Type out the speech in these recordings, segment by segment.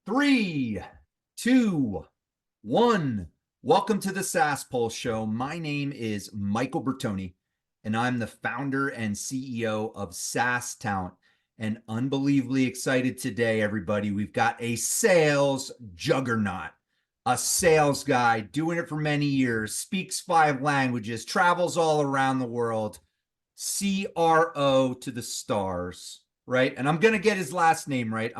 Three, two, one. Welcome to the SaaS Pulse Show. My name is Michael Bertoni, and I'm the founder and CEO of SaaS Talent. And unbelievably excited today, everybody. We've got a sales juggernaut, a sales guy doing it for many years, speaks 5 languages, travels all around the world, CRO to the stars. Right? And I'm going to get his last name right.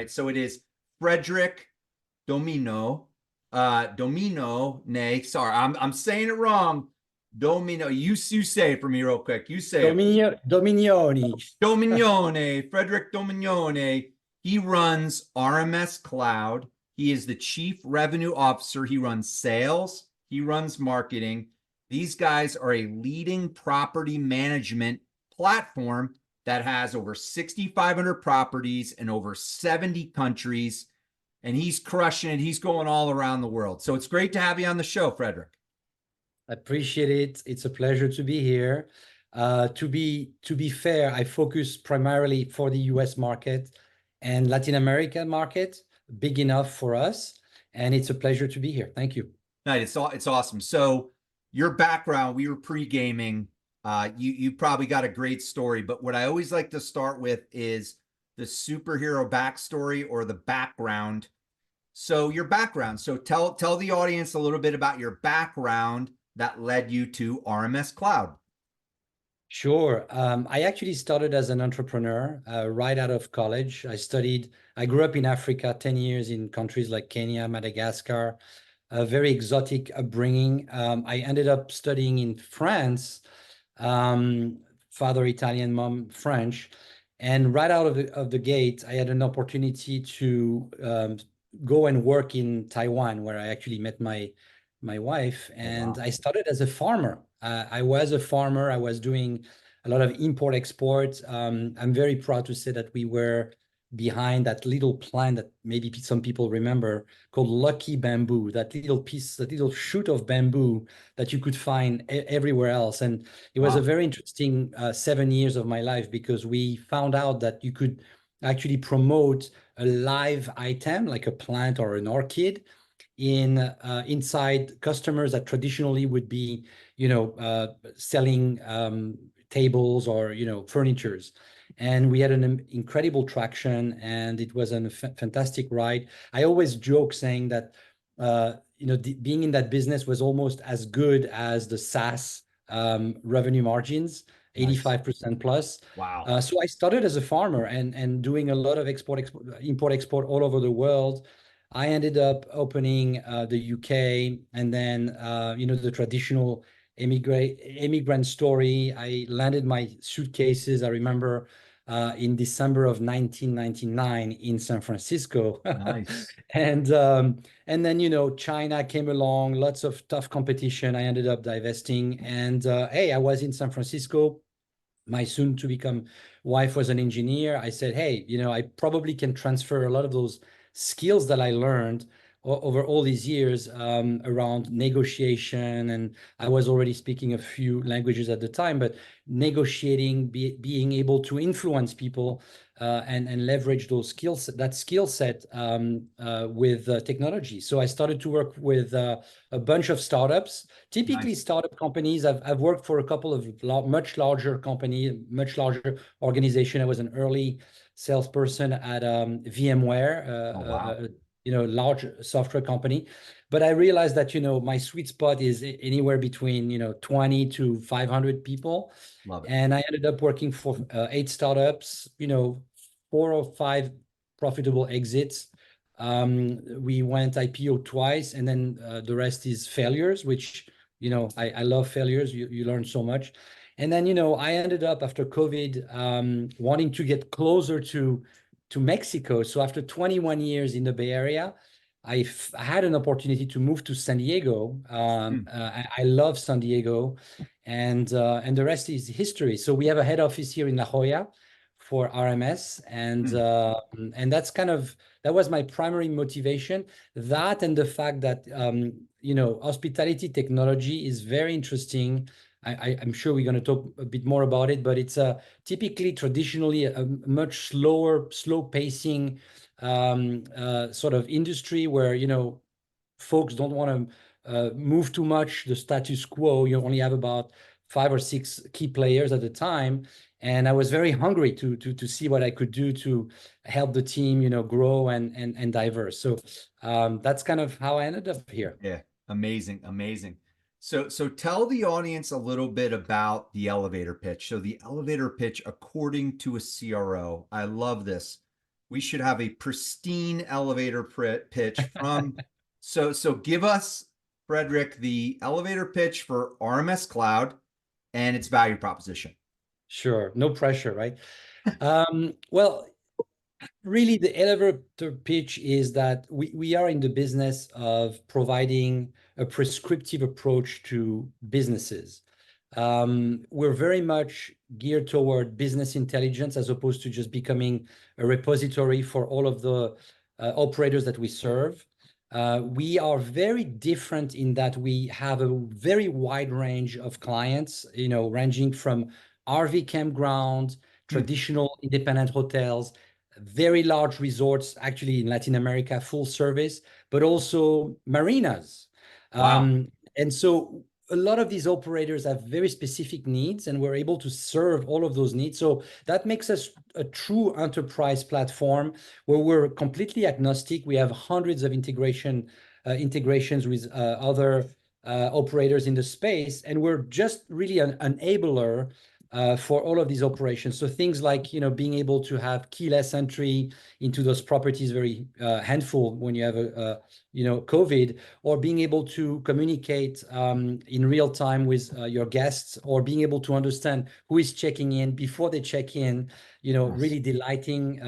So it is Frederic Domino. Sorry, I'm saying it wrong. Domino. You say it for me real quick. You say Dominioni. Dominioni. Frederic Dominioni. He runs RMS Cloud. He is the chief revenue officer. He runs sales. He runs marketing. These guys are a leading property management platform that has over 6,500 properties in over 70 countries, and he's crushing it. He's going all around the world. So it's great to have you on the show, Frederic. I appreciate it. It's a pleasure to be here. To be fair, I focus primarily for the US market and Latin American market, big enough for us, and it's a pleasure to be here. Thank you. Nice. It's awesome. So your background, we were pre-gaming. You probably got a great story, but what I always like to start with is the superhero backstory or the background. So your background. So tell the audience a little bit about your background that led you to RMS Cloud. Sure. I actually started as an entrepreneur right out of college. I grew up in Africa, 10 years in countries like Kenya, Madagascar, a very exotic upbringing. I ended up studying in France. Father Italian, mom French, and right out of the gate, I had an opportunity to go and work in Taiwan, where I actually met my wife. And I started as a farmer. I was a farmer. I was doing a lot of import export. I'm very proud to say that we were behind that little plant that maybe some people remember called Lucky Bamboo, that little shoot of bamboo that you could find everywhere else. And it was a very interesting 7 years of my life, because we found out that you could actually promote a live item like a plant or an orchid inside customers that traditionally would be, selling tables or, furnitures. And we had an incredible traction, and it was a fantastic ride. I always joke saying that, being in that business was almost as good as the SaaS revenue margins, 85% plus. Wow. So I started as a farmer and doing a lot of import export all over the world. I ended up opening the UK, and then, the traditional immigrant story. I landed my suitcases, I remember, in December of 1999 in San Francisco. Nice. And then, China came along, lots of tough competition. I ended up divesting, and hey, I was in San Francisco. My soon to become wife was an engineer. I said, hey, I probably can transfer a lot of those skills that I learned over all these years around negotiation. And I was already speaking a few languages at the time, but negotiating, being able to influence people and leverage that skill set with technology. So I started to work with a bunch of startups, typically startup companies. I've worked for a couple of much larger companies, much larger organization. I was an early salesperson at VMware, large software company. But I realized that, my sweet spot is anywhere between, 20 to 500 people. Love it. And I ended up working for 8 startups, 4 or 5 profitable exits. We went IPO twice, and then the rest is failures, which, I love failures. You learn so much. And then, I ended up after COVID wanting to get closer to Mexico. So after 21 years in the Bay Area, I had an opportunity to move to San Diego. I love San Diego, and the rest is history. So we have a head office here in La Jolla for RMS, and that was my primary motivation. That, and the fact that hospitality technology is very interesting. I'm sure we're going to talk a bit more about it, but it's typically traditionally a much slow pacing sort of industry where, folks don't want to move too much the status quo. You only have about 5 or 6 key players at a time. And I was very hungry to see what I could do to help the team, grow and diverse. So that's kind of how I ended up here. Yeah, amazing, amazing. So tell the audience a little bit about the elevator pitch. So the elevator pitch according to a CRO. I love this. We should have a pristine elevator pitch from so give us, Frederic, the elevator pitch for RMS Cloud and its value proposition. Sure, no pressure, right? Well, really, the elevator pitch is that we are in the business of providing a prescriptive approach to businesses. We're very much geared toward business intelligence as opposed to just becoming a repository for all of the operators that we serve. We are very different in that we have a very wide range of clients, ranging from RV campground, Hmm. traditional independent hotels, very large resorts, actually in Latin America, full service, but also marinas. Wow. And so a lot of these operators have very specific needs, and we're able to serve all of those needs. So that makes us a true enterprise platform where we're completely agnostic. We have hundreds of integrations with other operators in the space, and we're just really an enabler for all of these operations. So things like, being able to have keyless entry into those properties, very handful when you have COVID, or being able to communicate in real time with your guests, or being able to understand who is checking in before they check in, Yes. really delighting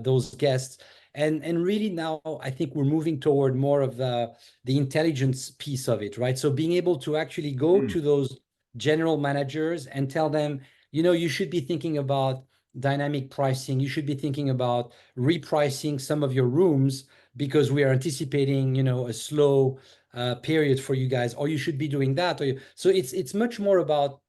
those guests. And really now I think we're moving toward more of the intelligence piece of it, right? So being able to actually go Hmm. to those general managers and tell them, you should be thinking about dynamic pricing. You should be thinking about repricing some of your rooms because we are anticipating, a slow period for you guys, or you should be doing that. So it's much more about,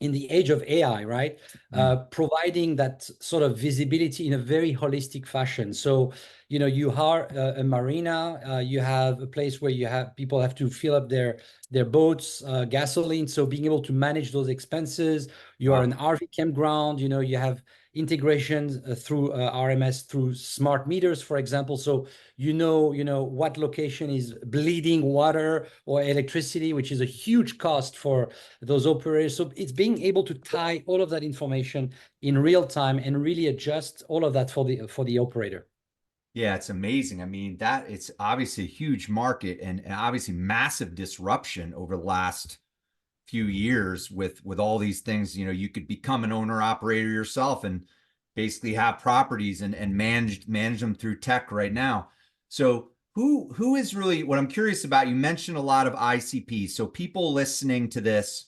in the age of AI, right? Hmm. Providing that sort of visibility in a very holistic fashion. So, you are a marina, you have a place where people have to fill up their boats, gasoline. So being able to manage those expenses. You are Wow. an RV campground, you have integrations through RMS through smart meters, for example. So what location is bleeding water or electricity, which is a huge cost for those operators. So it's being able to tie all of that information in real time and really adjust all of that for the operator. Yeah, it's amazing. I mean, that it's obviously a huge market and obviously massive disruption over the last few years with all these things. You could become an owner operator yourself and basically have properties and manage them through tech right now. So who is really what I'm curious about? You mentioned a lot of ICPs. So people listening to this,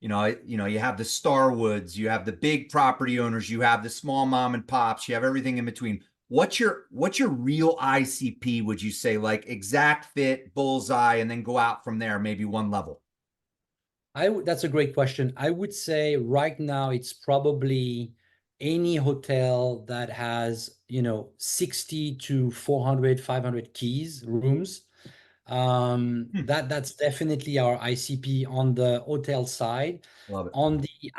you have the Starwoods, you have the big property owners, you have the small mom and pops, you have everything in between. What's your real ICP, would you say, like exact fit, bullseye, and then go out from there, maybe one level? That's a great question. I would say right now it's probably any hotel that has, 60 to 400, 500 keys, rooms. Hmm, That's definitely our ICP on the hotel side. love it. On the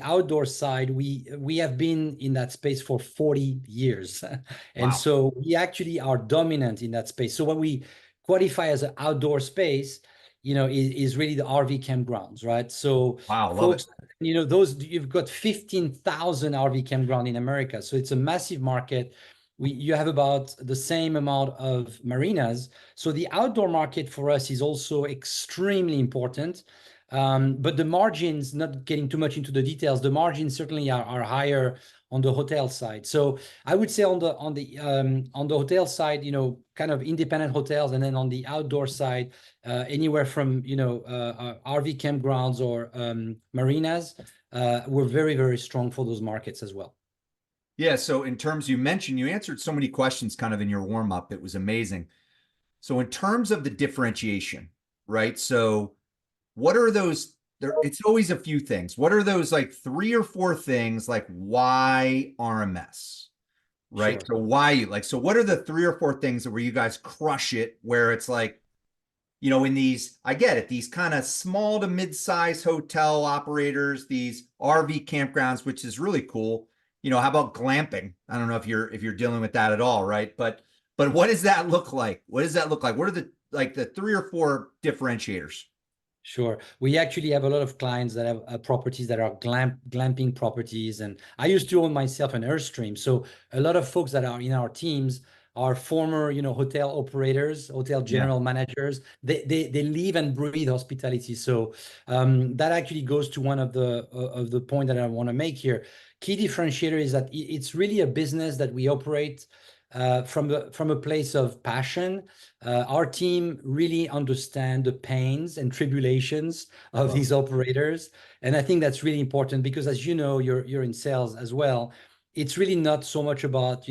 outdoor side, we have been in that space for 40 years. And Wow. so we actually are dominant in that space. So when we qualify as an outdoor space, is really the RV campgrounds, right? So Wow, love it. folks, those you've got 15,000 RV campground in America. So it's a massive market. You have about the same amount of marinas. So the outdoor market for us is also extremely important. But the margins, not getting too much into the details, the margins certainly are higher on the hotel side. So I would say on the hotel side, kind of independent hotels, and then on the outdoor side, anywhere from RV campgrounds or marinas, we're very, very strong for those markets as well. Yeah, so in terms you mentioned, you answered so many questions kind of in your warm up. It was amazing. So in terms of the differentiation, right? So what are those there it's always a few things. What are those like three or four things like why RMS? right? Sure. So why you like, so what are the 3 or 4 things where you guys crush it, where it's like, in these, I get it, these kind of small to mid-size hotel operators, these RV campgrounds, which is really cool. How about glamping? I don't know if you're dealing with that at all, right? But what does that look like? What does that look like? What are the 3 or 4 differentiators? Sure. We actually have a lot of clients that have properties that are glamping properties. And I used to own myself an Airstream. So a lot of folks that are in our teams are former, hotel operators, hotel Yeah. general managers. They live and breathe hospitality. So that actually goes to one of the point that I want to make here. Key differentiator is that it's really a business that we operate from a place of passion. Our team really understand the pains and tribulations of Love these operators, and I think that's really important because, as you know, you're in sales as well. It's really not so much about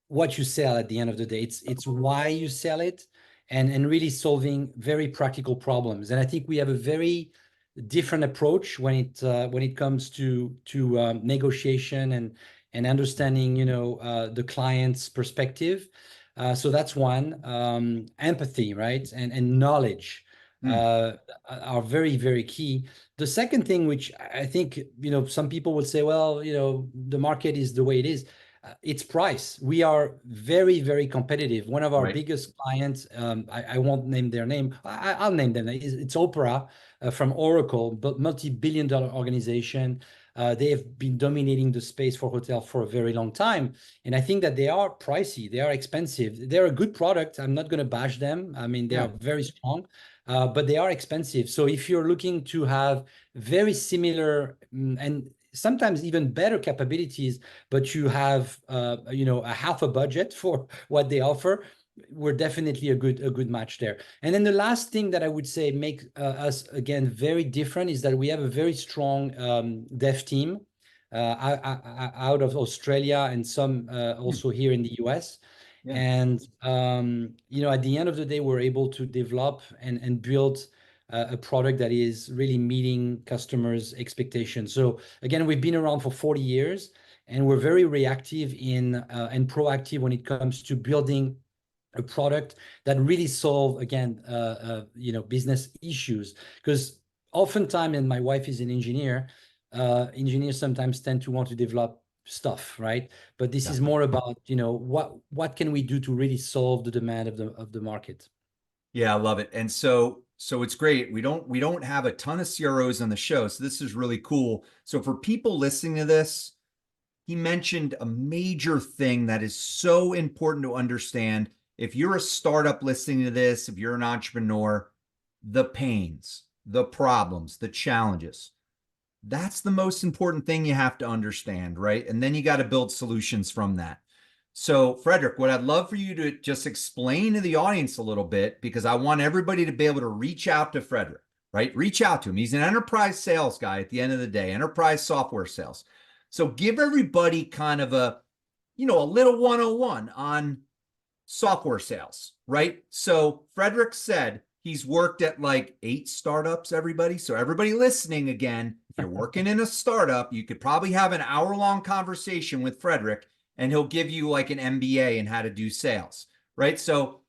what you sell at the end of the day. It's why you sell it, and really solving very practical problems. And I think we have a very different approach when it comes to negotiation and understanding the client's perspective. So that's one. Empathy, right? And knowledge it. are very, very key. The second thing, which I think, some people would say, well, the market is the way it is. It's price. We are very, very competitive. One of our Right. biggest clients, I won't name their name. I'll name them. It's Oprah from Oracle, but multi-billion-dollar organization. They have been dominating the space for hotel for a very long time. And I think that they are pricey, they are expensive. They're a good product. I'm not going to bash them. I mean, they Yeah. are very strong, but they are expensive. So if you're looking to have very similar and sometimes even better capabilities, but you have a half a budget for what they offer, we're definitely a good match there. And then the last thing that I would say make us again very different is that we have a very strong dev team out of Australia and some Hmm. also here in the US. Yeah. And at the end of the day, we're able to develop and build a product that is really meeting customers' expectations. So again, we've been around for 40 years, and we're very reactive in and proactive when it comes to building a product that really solve again business issues, because oftentimes, and my wife is an engineer, engineers sometimes tend to want to develop stuff, right? But this is Definitely. more about what can we do to really solve the demand of the market. Yeah, I love it. And so it's great. We don't have a ton of CROs on the show, so this is really cool. So for people listening to this, he mentioned a major thing that is so important to understand. If you're a startup listening to this, if you're an entrepreneur, the pains, the problems, the challenges. That's the most important thing you have to understand, right? And then you got to build solutions from that. So, Frederic, what I'd love for you to just explain to the audience a little bit, because I want everybody to be able to reach out to Frederic, right? Reach out to him. He's an enterprise sales guy at the end of the day, enterprise software sales. So, give everybody kind of a little 101 on software sales, right? So Frederic said he's worked at like 8 startups, everybody. So everybody listening again, if you're working in a startup, you could probably have an hour-long conversation with Frederic, and he'll give you like an MBA in how to do sales, right? So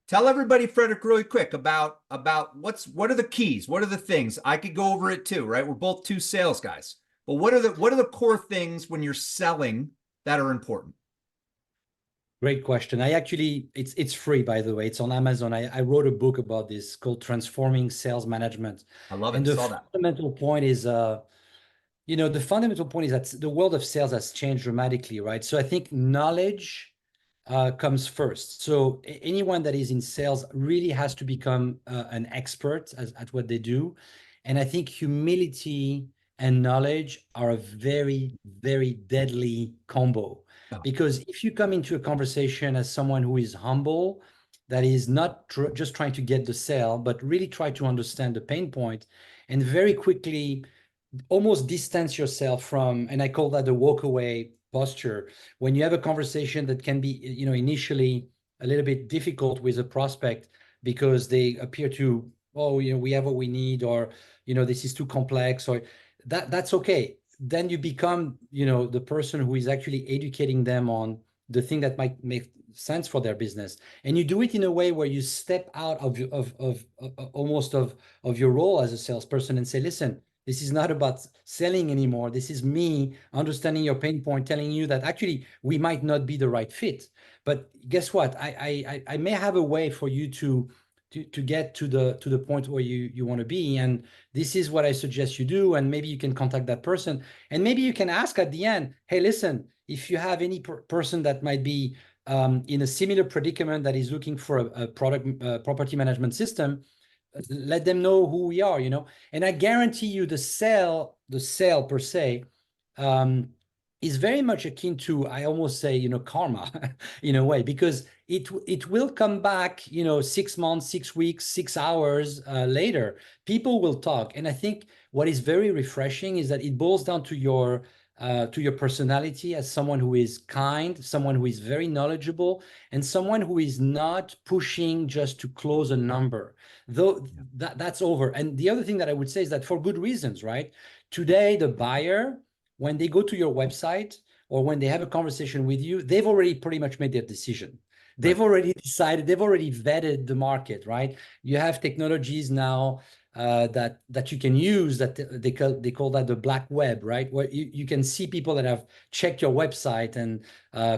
tell everybody, Frederic, really quick about what are the keys, what are the things. I could go over it too, right? We're both two sales guys, but what are the core things when you're selling that are important? Great question. It's free, by the way. It's on Amazon. I wrote a book about this called Transforming Sales Management. I love And it. the Saw that. fundamental point is the fundamental point is that the world of sales has changed dramatically, right? So I think knowledge comes first. So anyone that is in sales really has to become an expert at what they do. And I think humility and knowledge are a very, very deadly combo. Oh, Because if you come into a conversation as someone who is humble, that is not just trying to get the sale, but really try to understand the pain point and very quickly almost distance yourself from, and I call that the walk away posture. When you have a conversation that can be, initially a little bit difficult with a prospect because they appear to, oh, we have what we need, or, this is too complex, or that's okay. Then you become, the person who is actually educating them on the thing that might make sense for their business. And you do it in a way where you step out of almost of your role as a salesperson and say, listen, this is not about selling anymore. This is me understanding your pain point, telling you that actually we might not be the right fit. But guess what? I may have a way for you to get to the point where you want to be. And this is what I suggest you do. And maybe you can contact that person. And maybe you can ask at the end, hey, listen, if you have any person that might be in a similar predicament that is looking for a property management system, let them know who we are, and I guarantee you the sale per se is very much akin to, I almost say, karma in a way, because it will come back, 6 months, 6 weeks, 6 hours later. People will talk. And I think what is very refreshing is that it boils down to your personality as someone who is kind, someone who is very knowledgeable, and someone who is not pushing just to close a number. Though that's over. And the other thing that I would say is that for good reasons, right? Today, the buyer, when they go to your website or when they have a conversation with you, they've already pretty much made their decision. They've already decided, they've already vetted the market, right? You have technologies now that you can use that they call that the black web, right? Where you can see people that have checked your website, and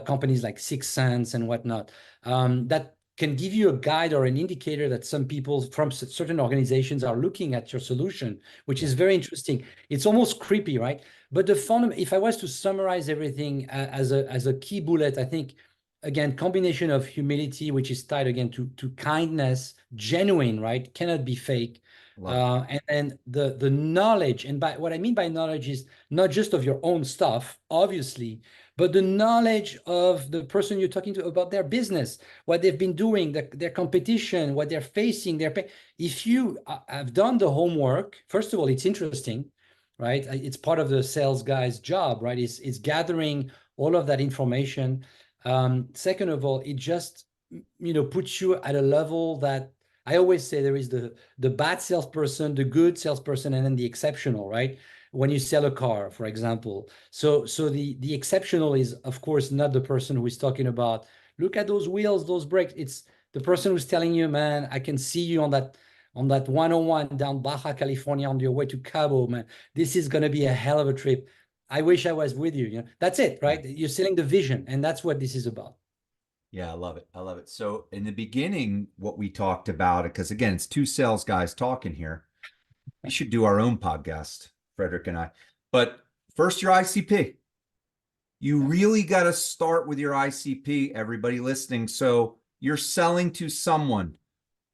companies like 6sense and whatnot, that can give you a guide or an indicator that some people from certain organizations are looking at your solution, which is very interesting. It's almost creepy, right? But if I was to summarize everything as a key bullet, I think, again, combination of humility, which is tied again to kindness, genuine, right? Cannot be fake. And the knowledge, and by what I mean by knowledge is not just of your own stuff, obviously, but the knowledge of the person you're talking to about their business, what they've been doing, their competition, what they're facing, if you have done the homework, first of all, it's interesting, right? It's part of the sales guy's job, right? It's gathering all of that information. Second of all, it just, puts you at a level that I always say there is the bad salesperson, the good salesperson, and then the exceptional, right? When you sell a car, for example. So the exceptional is, of course, not the person who is talking about, look at those wheels, those brakes. It's the person who's telling you, man, I can see you on that 101 down Baja California on your way to Cabo, man. This is going to be a hell of a trip. I wish I was with you. That's it, right? You're selling the vision, and that's what this is about. Yeah, I love it. I love it. So in the beginning, what we talked about, because again, it's two sales guys talking here. We should do our own podcast, Frederic and I. But first, your ICP. You really got to start with your ICP, everybody listening. So you're selling to someone.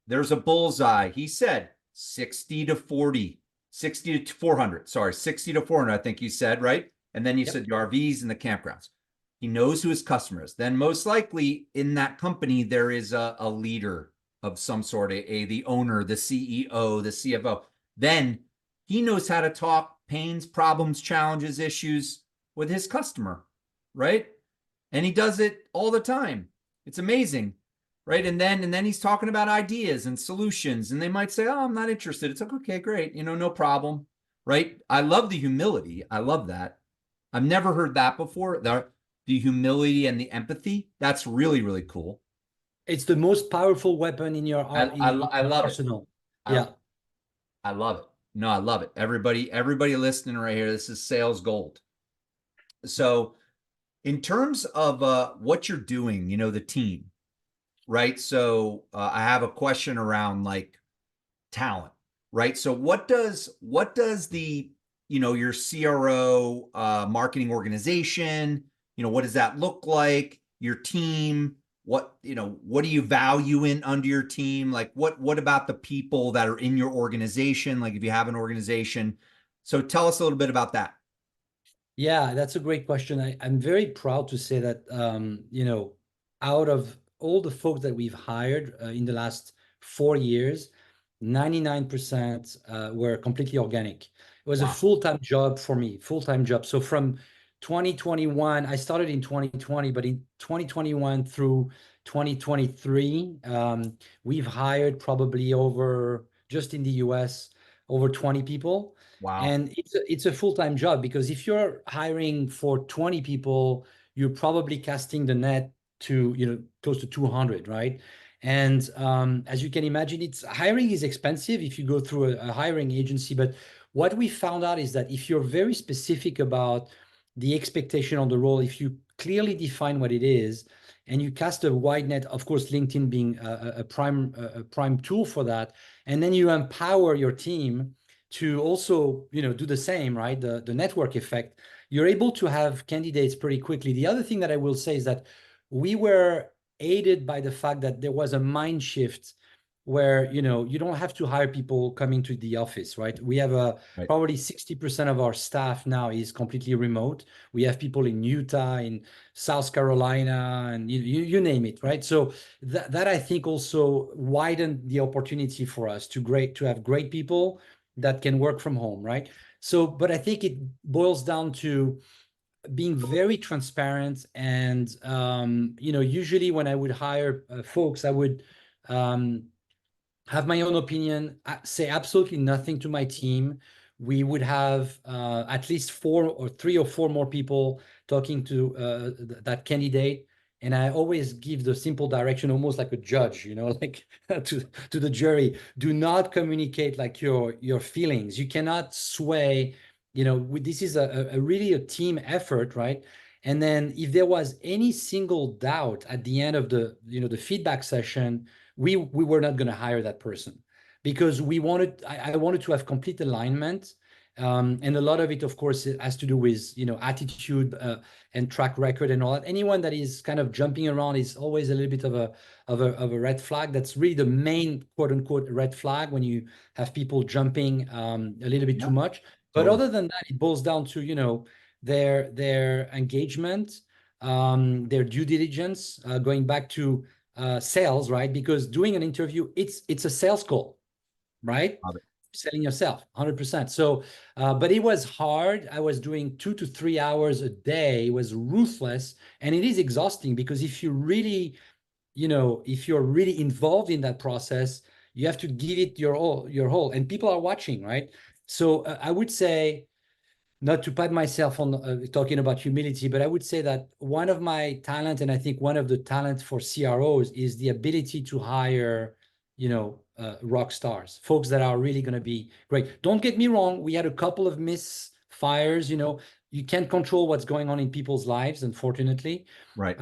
There's a bullseye. He said 60 to 40, 60 to 400. Sorry, 60 to 400, I think you said, right? And then you said the RVs and the campgrounds. He knows who his customer is. Then most likely in that company, there is a leader of some sort, the owner, the CEO, the CFO. Then he knows how to talk pains, problems, challenges, issues with his customer, right? And he does it all the time. It's amazing, right? And then he's talking about ideas and solutions, and they might say, "Oh, I'm not interested." It's like, okay, great, no problem, right? I love the humility. I love that. I've never heard that before. The humility and the empathy. That's really, really cool. It's the most powerful weapon in your I love arsenal. it. I love it. No, I love it. Everybody listening right here, this is sales gold. So in terms of what you're doing, the team, right? So I have a question around like talent, right? So what does the, your CRO marketing organization, what does that look like? Your team, what do you value in under your team? Like what about the people that are in your organization? Like if you have an organization. So tell us a little bit about that. Yeah, that's a great question. I'm very proud to say that, out of all the folks that we've hired in the last 4 years, 99% were completely organic. It was a full-time job for me, full-time job. So from 2021, I started in 2020, but in 2021 through 2023, we've hired probably just in the US, over 20 people. Wow. And it's a full-time job, because if you're hiring for 20 people, you're probably casting the net to, close to 200, right? And as you can imagine, hiring is expensive if you go through a hiring agency. But what we found out is that if you're very specific about the expectation on the role, if you clearly define what it is, and you cast a wide net, of course, LinkedIn being a prime tool for that, and then you empower your team to also, do the same, right? The network effect. You're able to have candidates pretty quickly. The other thing that I will say is that we were aided by the fact that there was a mind shift where, you don't have to hire people coming to the office, right? We have Right. probably 60% of our staff now is completely remote. We have people in Utah, in South Carolina, and you name it, right? So that I think also widened the opportunity for us to have great people that can work from home, right? So, but I think it boils down to being very transparent. And usually when I would hire folks, I would have my own opinion, say absolutely nothing to my team. We would have at least 3 or 4 more people talking to that candidate. And I always give the simple direction, almost like a judge, like to the jury. Do not communicate like your feelings. You cannot sway. This is a really a team effort, right? And then if there was any single doubt at the end of the feedback session, we were not going to hire that person, because I wanted to have complete alignment. And a lot of it, of course, it has to do with, attitude and track record and all that. Anyone that is kind of jumping around is always a little bit of a red flag. That's really the main quote unquote red flag, when you have people jumping a little bit too Yeah, much. But totally. other than that, it boils down to, their engagement, their due diligence, going back to sales, right? Because doing an interview, it's a sales call, right? Love it. Selling yourself 100%. So but it was hard. I was doing 2 to 3 hours a day. It was ruthless, and it is exhausting, because if you're really involved in that process, you have to give it your whole, and people are watching, right? So I would say, not to pat myself on talking about humility, but I would say that one of my talent, and I think one of the talents for CROs, is the ability to hire, rock stars, folks that are really going to be great. Don't get me wrong. We had a couple of misfires, you can't control what's going on in people's lives, unfortunately. Right.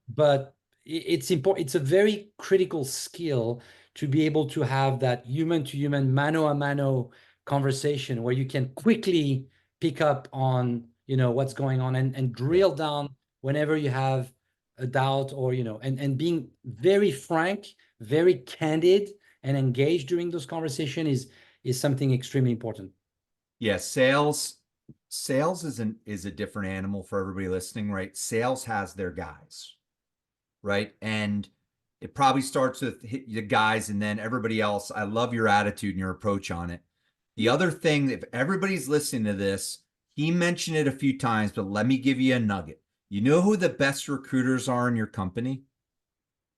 But it's important. It's a very critical skill to be able to have that human to human, mano a mano conversation, where you can quickly pick up on what's going on, and Yeah. drill down whenever you have a doubt, or and being very frank, very candid, and engaged during those conversations is something extremely important. Yeah. Sales is a different animal for everybody listening, right? Sales has their guys, right? And it probably starts with the guys and then everybody else. I love your attitude and your approach on it. The other thing, if everybody's listening to this, he mentioned it a few times, but let me give you a nugget. You know who the best recruiters are in your company?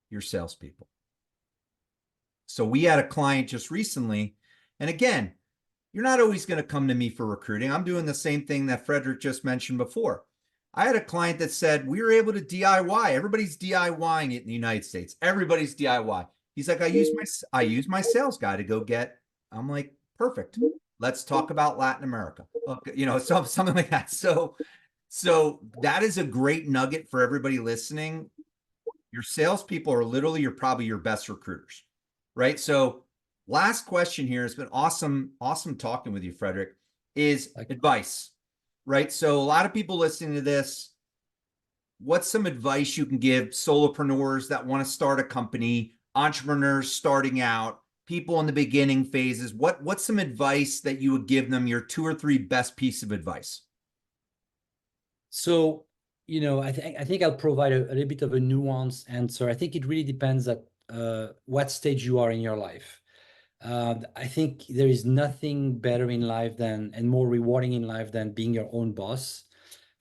Your salespeople. So we had a client just recently, and again, you're not always going to come to me for recruiting. I'm doing the same thing that Frederic just mentioned before. I had a client that said we were able to DIY. Everybody's DIYing it in the United States. Everybody's DIY. He's like, I use my sales guy to go get. I'm like, perfect. Let's talk about Latin America. Okay, something like that. So that is a great nugget for everybody listening. Your salespeople are literally probably your best recruiters, right? So last question here. It's been awesome talking with you, Frederic, is advice, right? So a lot of people listening to this, what's some advice you can give solopreneurs that want to start a company, entrepreneurs starting out, people in the beginning phases? What's some advice that you would give them, your 2 or 3 best piece of advice? So, I think I'll provide a little bit of a nuanced answer. I think it really depends at what stage you are in your life. I think there is nothing better in life and more rewarding in life than being your own boss,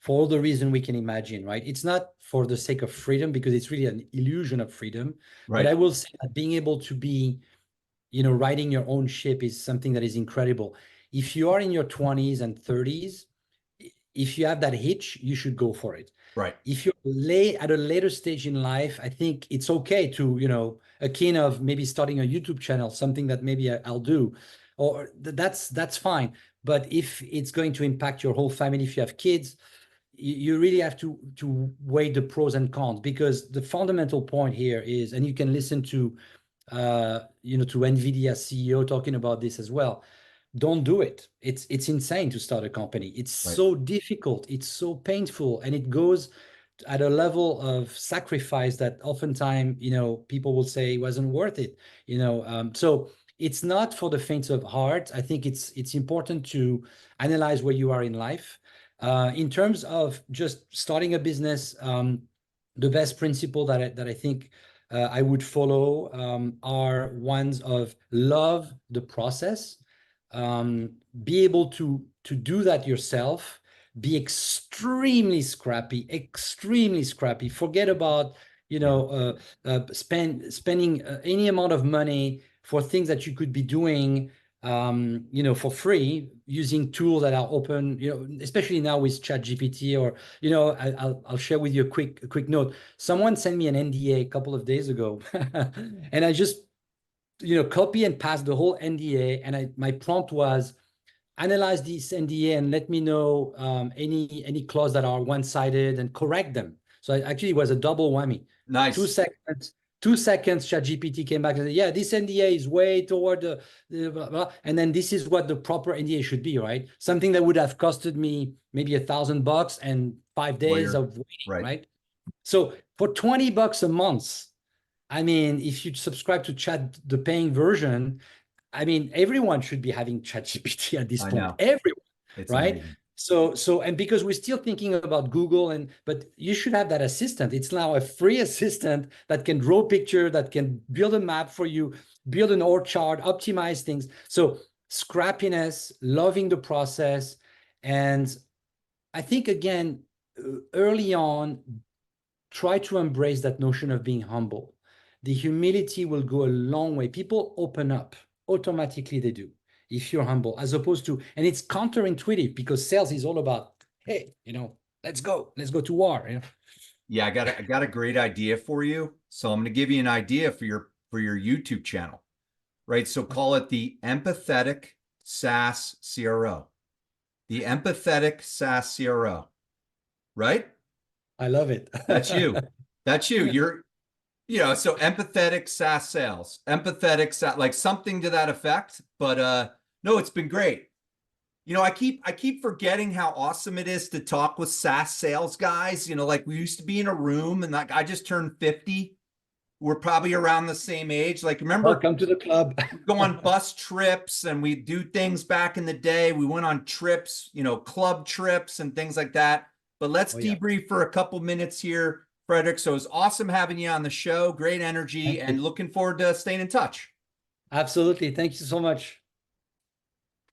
for all the reason we can imagine, right? It's not for the sake of freedom, because it's really an illusion of freedom. But Right. I will say that being able to be, riding your own ship is something that is incredible. If you are in your 20s and 30s, if you have that hitch, you should go for it. Right. If you're at a later stage in life, I think it's okay to, akin of maybe starting a YouTube channel, something that maybe I'll do, or that's fine. But if it's going to impact your whole family, if you have kids, you really have to weigh the pros and cons, because the fundamental point here is, and you can listen to to NVIDIA CEO talking about this as well. Don't do it. It's insane to start a company. It's Right. so difficult. It's so painful, and it goes at a level of sacrifice that oftentimes, people will say it wasn't worth it. So it's not for the faint of heart. I think it's important to analyze where you are in life. In terms of just starting a business, the best principle that I think I would follow are ones of love the process, be able to do that yourself, be extremely scrappy. Forget about Yeah. spending any amount of money for things that you could be doing for free, using tools that are open, especially now with ChatGPT, or I'll share with you a quick note. Someone sent me an NDA a couple of days ago, and I just copy and paste the whole NDA, and my prompt was, analyze this NDA and let me know any clause that are one-sided and correct them. So actually, it was a double whammy. Two Nice. seconds. 2 seconds, ChatGPT came back and said, "Yeah, this NDA is way toward the blah, blah, and then this is what the proper NDA should be, right? Something that would have costed me maybe $1,000 and 5 days Lawyer. of waiting, Right. right? So for $20 a month, I mean, if you subscribe to the paying version, I mean, everyone should be having ChatGPT at this I point. know. Everyone, It's right? amazing. And because we're still thinking about Google, but you should have that assistant. It's now a free assistant that can draw picture, that can build a map for you, build an org chart, optimize things. So scrappiness, loving the process, and I think again, early on, try to embrace that notion of being humble. The humility will go a long way. People open up automatically, they do, if you're humble, as opposed to, and it's counterintuitive because sales is all about, hey, let's go to war. Yeah, I got a great idea for you. So I'm going to give you an idea for your YouTube channel, right? So call it the empathetic SaaS CRO. The empathetic SaaS CRO, right? I love it. That's you. That's you. So empathetic SaaS sales, empathetic, like something to that effect. But no, it's been great. I keep forgetting how awesome it is to talk with SaaS sales guys. Like we used to be in a room, and like I just turned 50. We're probably around the same age. Like, remember, Welcome to the club. we go on bus trips and we do things back in the day. We went on trips, club trips and things like that. But let's Oh yeah. debrief for a couple minutes here, Frederic. So it's awesome having you on the show. Great energy, Thank and you. looking forward to staying in touch. Absolutely. Thank you so much.